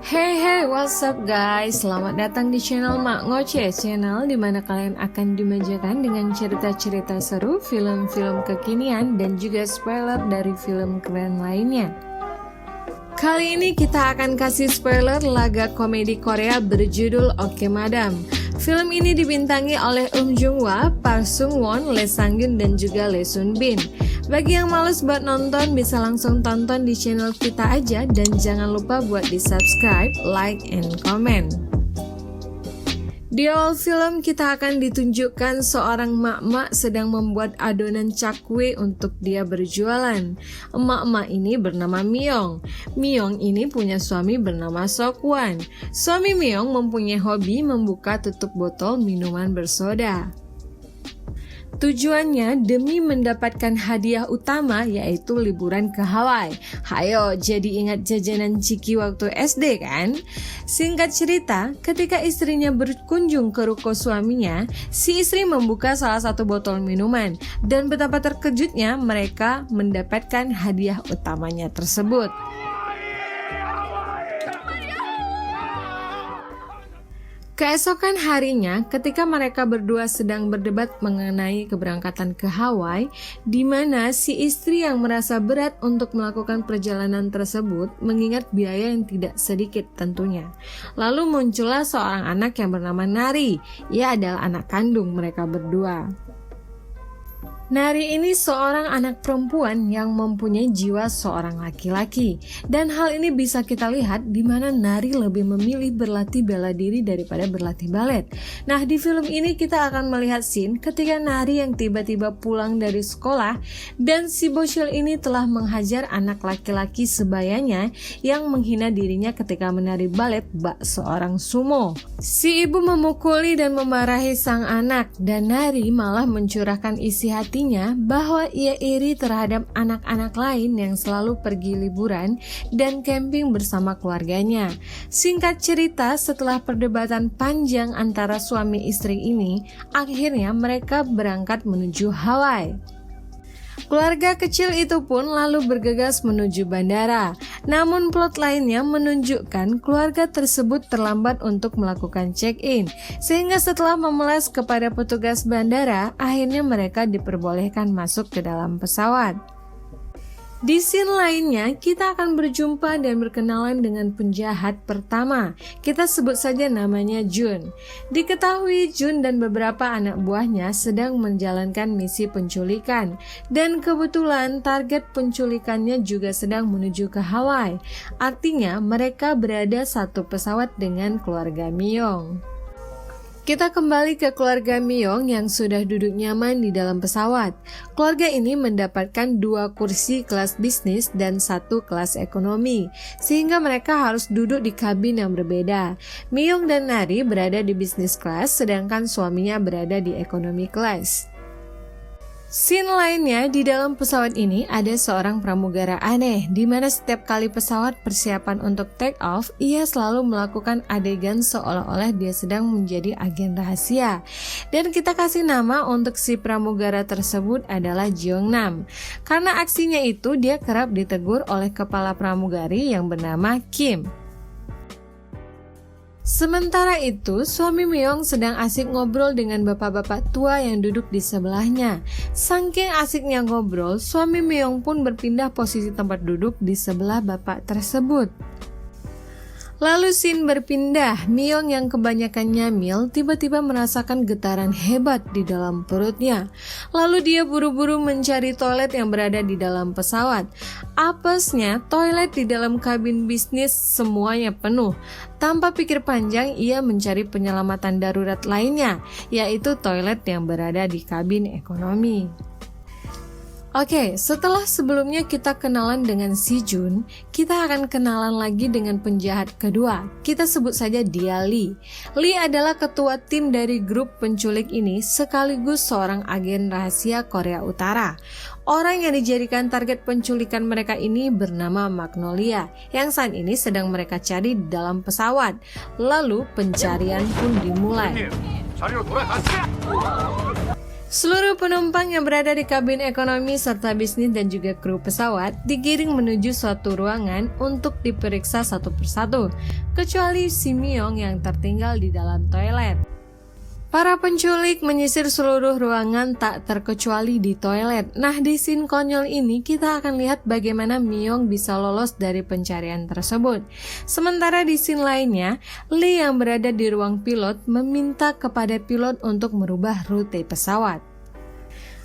Hey, what's up guys? Selamat datang di channel Mak Ngoceh, channel dimana kalian akan dimanjakan dengan cerita-cerita seru, film-film kekinian, dan juga spoiler dari film keren lainnya. Kali ini kita akan kasih spoiler laga komedi Korea berjudul Oke Madam. Film ini dibintangi oleh Jung Hwa, Park Sung Won, Lee Sang Geun, dan juga Lee Sun Bin. Bagi yang males buat nonton, bisa langsung tonton di channel kita aja, dan jangan lupa buat di subscribe, like, and comment. Di awal film kita akan ditunjukkan seorang mak-mak sedang membuat adonan cakwe untuk dia berjualan. Emak-emak ini bernama Myung. Myung ini punya suami bernama Sokwan. Suami Myung mempunyai hobi membuka tutup botol minuman bersoda. Tujuannya demi mendapatkan hadiah utama, yaitu liburan ke Hawaii. Hayo, jadi ingat jajanan Ciki waktu SD kan? Singkat cerita, ketika istrinya berkunjung ke ruko suaminya, si istri membuka salah satu botol minuman, dan betapa terkejutnya mereka mendapatkan hadiah utamanya tersebut. Keesokan harinya, ketika mereka berdua sedang berdebat mengenai keberangkatan ke Hawaii, di mana si istri yang merasa berat untuk melakukan perjalanan tersebut mengingat biaya yang tidak sedikit tentunya. Lalu muncullah seorang anak yang bernama Nari. Ia adalah anak kandung mereka berdua. Nari ini seorang anak perempuan yang mempunyai jiwa seorang laki-laki, dan hal ini bisa kita lihat di mana Nari lebih memilih berlatih bela diri daripada berlatih balet. Nah, di film ini kita akan melihat scene ketika Nari yang tiba-tiba pulang dari sekolah dan si bocil ini telah menghajar anak laki-laki sebayanya yang menghina dirinya ketika menari balet bak seorang sumo. Si ibu memukuli dan memarahi sang anak, dan Nari malah mencurahkan isi hati bahwa ia iri terhadap anak-anak lain yang selalu pergi liburan dan camping bersama keluarganya. Singkat cerita, setelah perdebatan panjang antara suami istri ini, akhirnya mereka berangkat menuju Hawaii. Keluarga kecil itu pun lalu bergegas menuju bandara. Namun plot lainnya menunjukkan keluarga tersebut terlambat untuk melakukan check-in, sehingga setelah memelas kepada petugas bandara, akhirnya mereka diperbolehkan masuk ke dalam pesawat. Di scene lainnya, kita akan berjumpa dan berkenalan dengan penjahat pertama. Kita sebut saja namanya Jun. Diketahui Jun dan beberapa anak buahnya sedang menjalankan misi penculikan. Dan kebetulan target penculikannya juga sedang menuju ke Hawaii. Artinya mereka berada satu pesawat dengan keluarga Myung. Kita kembali ke keluarga Myung yang sudah duduk nyaman di dalam pesawat. Keluarga ini mendapatkan 2 kursi kelas bisnis dan 1 kelas ekonomi, sehingga mereka harus duduk di kabin yang berbeda. Myung dan Nari berada di bisnis kelas, sedangkan suaminya berada di ekonomi kelas. Scene lainnya, di dalam pesawat ini ada seorang pramugara aneh, di mana setiap kali pesawat persiapan untuk take off, ia selalu melakukan adegan seolah-olah dia sedang menjadi agen rahasia. Dan kita kasih nama untuk si pramugara tersebut adalah Jeongnam. Karena aksinya itu, dia kerap ditegur oleh kepala pramugari yang bernama Kim. Sementara itu, suami Myung sedang asik ngobrol dengan bapak-bapak tua yang duduk di sebelahnya. Saking asiknya ngobrol, suami Myung pun berpindah posisi tempat duduk di sebelah bapak tersebut. Lalu scene berpindah, Myung yang kebanyakan nyamil tiba-tiba merasakan getaran hebat di dalam perutnya. Lalu dia buru-buru mencari toilet yang berada di dalam pesawat. Apesnya, toilet di dalam kabin bisnis semuanya penuh. Tanpa pikir panjang, ia mencari penyelamatan darurat lainnya, yaitu toilet yang berada di kabin ekonomi. Oke, setelah sebelumnya kita kenalan dengan si Jun, kita akan kenalan lagi dengan penjahat kedua. Kita sebut saja dia Lee. Lee adalah ketua tim dari grup penculik ini, sekaligus seorang agen rahasia Korea Utara. Orang yang dijadikan target penculikan mereka ini bernama Magnolia, yang saat ini sedang mereka cari di dalam pesawat. Lalu pencarian pun dimulai. Seluruh penumpang yang berada di kabin ekonomi serta bisnis dan juga kru pesawat digiring menuju suatu ruangan untuk diperiksa satu persatu, kecuali si Myong yang tertinggal di dalam toilet. Para penculik menyisir seluruh ruangan tak terkecuali di toilet. Nah, di scene konyol ini kita akan lihat bagaimana Myong bisa lolos dari pencarian tersebut. Sementara di scene lainnya, Lee yang berada di ruang pilot meminta kepada pilot untuk merubah rute pesawat.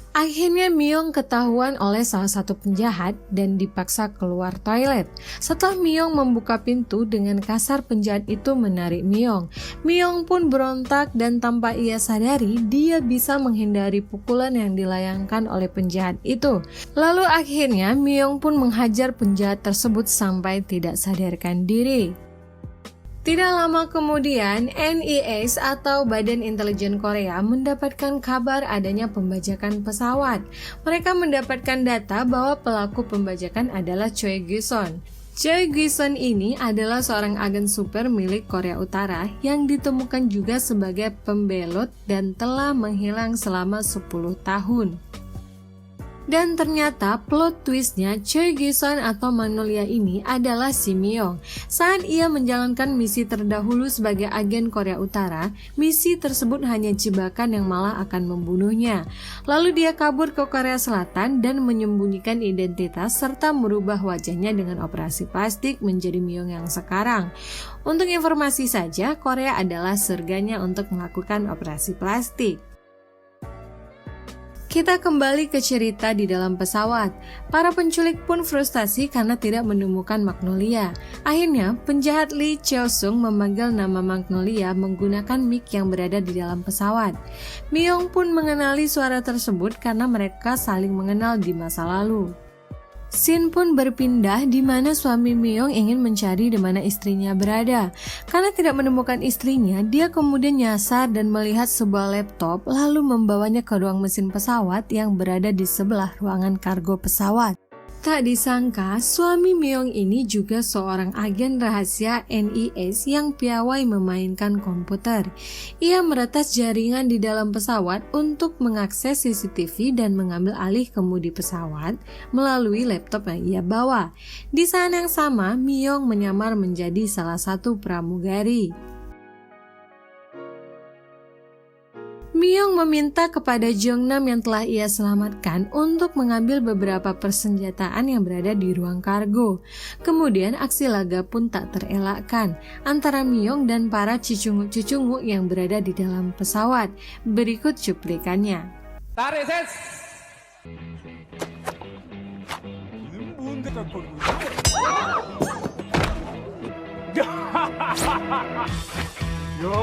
Akhirnya Myong ketahuan oleh salah satu penjahat dan dipaksa keluar toilet. Setelah Myong membuka pintu, dengan kasar penjahat itu menarik Myong. Myong pun berontak dan tanpa ia sadari, dia bisa menghindari pukulan yang dilayangkan oleh penjahat itu. Lalu akhirnya Myong pun menghajar penjahat tersebut sampai tidak sadarkan diri. Tidak lama kemudian, NIS atau Badan Intelijen Korea mendapatkan kabar adanya pembajakan pesawat. Mereka mendapatkan data bahwa pelaku pembajakan adalah Choi Gyu-son. Choi Gyu-son ini adalah seorang agen super milik Korea Utara yang ditemukan juga sebagai pembelot dan telah menghilang selama 10 tahun. Dan ternyata plot twistnya Choi Gyu-son atau Magnolia ini adalah si Myong. Saat ia menjalankan misi terdahulu sebagai agen Korea Utara, misi tersebut hanya jebakan yang malah akan membunuhnya. Lalu dia kabur ke Korea Selatan dan menyembunyikan identitas serta merubah wajahnya dengan operasi plastik menjadi Myong yang sekarang. Untuk informasi saja, Korea adalah surganya untuk melakukan operasi plastik. Kita kembali ke cerita di dalam pesawat. Para penculik pun frustasi karena tidak menemukan Magnolia. Akhirnya, penjahat Lee Cheol-sung memanggil nama Magnolia menggunakan mic yang berada di dalam pesawat. Myong pun mengenali suara tersebut karena mereka saling mengenal di masa lalu. Scene pun berpindah di mana suami Myong ingin mencari di mana istrinya berada. Karena tidak menemukan istrinya, dia kemudian nyasar dan melihat sebuah laptop lalu membawanya ke ruang mesin pesawat yang berada di sebelah ruangan kargo pesawat. Tak disangka, suami Myong ini juga seorang agen rahasia NIS yang piawai memainkan komputer. Ia meretas jaringan di dalam pesawat untuk mengakses CCTV dan mengambil alih kemudi pesawat melalui laptop yang ia bawa. Di saat yang sama, Myong menyamar menjadi salah satu pramugari. Myong meminta kepada Jong-nam yang telah ia selamatkan untuk mengambil beberapa persenjataan yang berada di ruang kargo. Kemudian aksi laga pun tak terelakkan antara Myong dan para cicungu-cicungu yang berada di dalam pesawat. Berikut cuplikannya. Tarik, Ses! Yo!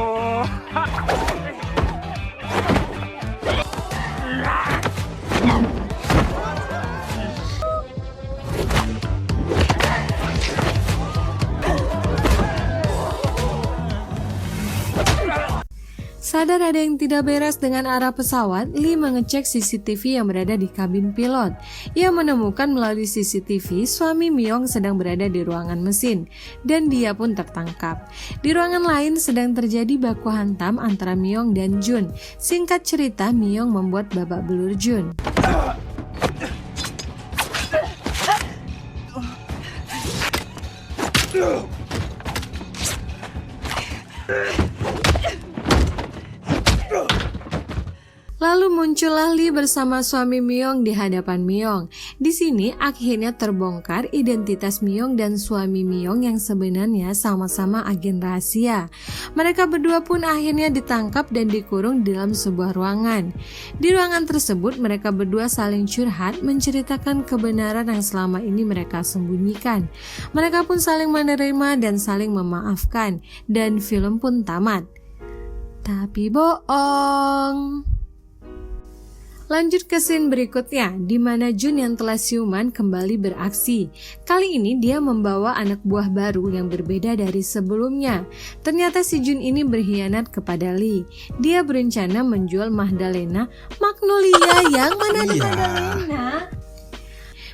Sadar ada yang tidak beres dengan arah pesawat, Lee mengecek CCTV yang berada di kabin pilot. Ia menemukan melalui CCTV suami Myong sedang berada di ruangan mesin, dan dia pun tertangkap. Di ruangan lain sedang terjadi baku hantam antara Myong dan Jun. Singkat cerita, Myong membuat babak belur Jun. Lalu muncullah Lee bersama suami Myong di hadapan Myong. Di sini akhirnya terbongkar identitas Myong dan suami Myong yang sebenarnya sama-sama agen rahasia. Mereka berdua pun akhirnya ditangkap dan dikurung dalam sebuah ruangan. Di ruangan tersebut mereka berdua saling curhat menceritakan kebenaran yang selama ini mereka sembunyikan. Mereka pun saling menerima dan saling memaafkan, dan film pun tamat. Tapi bohong. Lanjut ke scene berikutnya, di mana Jun yang telah siuman kembali beraksi. Kali ini dia membawa anak buah baru yang berbeda dari sebelumnya. Ternyata si Jun ini berkhianat kepada Lee. Dia berencana menjual Magnolia yang mana ada Magdalena?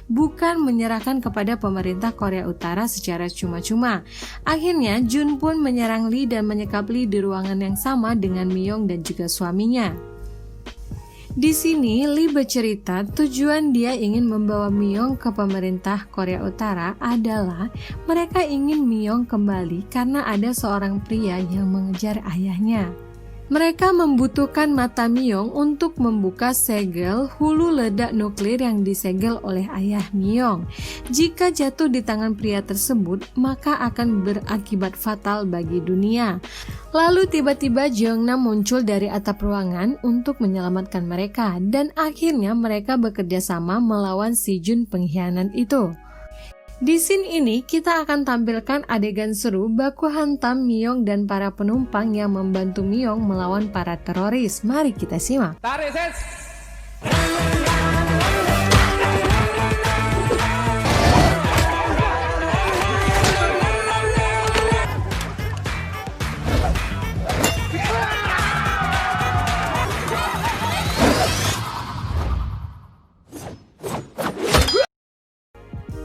Bukan menyerahkan kepada pemerintah Korea Utara secara cuma-cuma. Akhirnya Jun pun menyerang Lee dan menyekap Lee di ruangan yang sama dengan Myong dan juga suaminya. Di sini Lee bercerita tujuan dia ingin membawa Myung ke pemerintah Korea Utara adalah mereka ingin Myung kembali karena ada seorang pria yang mengejar ayahnya. Mereka membutuhkan mata Myung untuk membuka segel hulu ledak nuklir yang disegel oleh ayah Myung. Jika jatuh di tangan pria tersebut, maka akan berakibat fatal bagi dunia. Lalu tiba-tiba Jeongnam muncul dari atap ruangan untuk menyelamatkan mereka, dan akhirnya mereka bekerja sama melawan si Jun pengkhianat itu. Di scene ini kita akan tampilkan adegan seru baku hantam Myung dan para penumpang yang membantu Myung melawan para teroris. Mari kita simak. Tarik, Ses.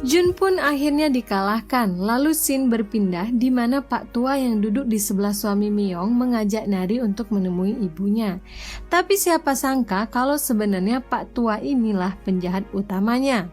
Jun pun akhirnya dikalahkan, lalu scene berpindah di mana Pak Tua yang duduk di sebelah suami Myung mengajak Nari untuk menemui ibunya. Tapi siapa sangka kalau sebenarnya Pak Tua inilah penjahat utamanya.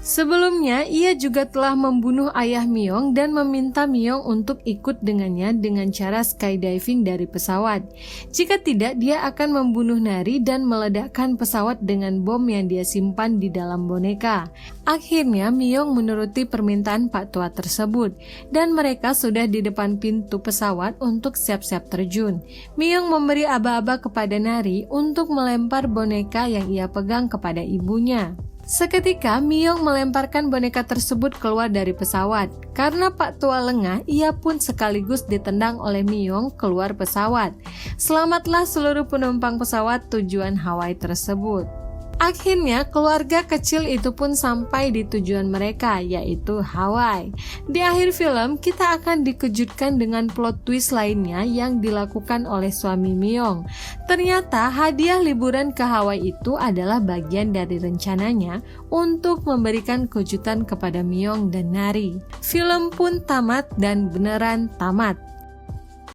Sebelumnya, ia juga telah membunuh ayah Myung dan meminta Myung untuk ikut dengannya dengan cara skydiving dari pesawat. Jika tidak, dia akan membunuh Nari dan meledakkan pesawat dengan bom yang dia simpan di dalam boneka. Akhirnya, Myung menuruti permintaan Pak Tua tersebut, dan mereka sudah di depan pintu pesawat untuk siap-siap terjun. Myung memberi aba-aba kepada Nari untuk melempar boneka yang ia pegang kepada ibunya. Seketika Myung melemparkan boneka tersebut keluar dari pesawat. Karena Pak Tua lengah, ia pun sekaligus ditendang oleh Myung keluar pesawat. Selamatlah seluruh penumpang pesawat tujuan Hawaii tersebut. Akhirnya keluarga kecil itu pun sampai di tujuan mereka, yaitu Hawaii. Di akhir film kita akan dikejutkan dengan plot twist lainnya yang dilakukan oleh suami Myung. Ternyata hadiah liburan ke Hawaii itu adalah bagian dari rencananya untuk memberikan kejutan kepada Myung dan Nari. Film pun tamat dan beneran tamat.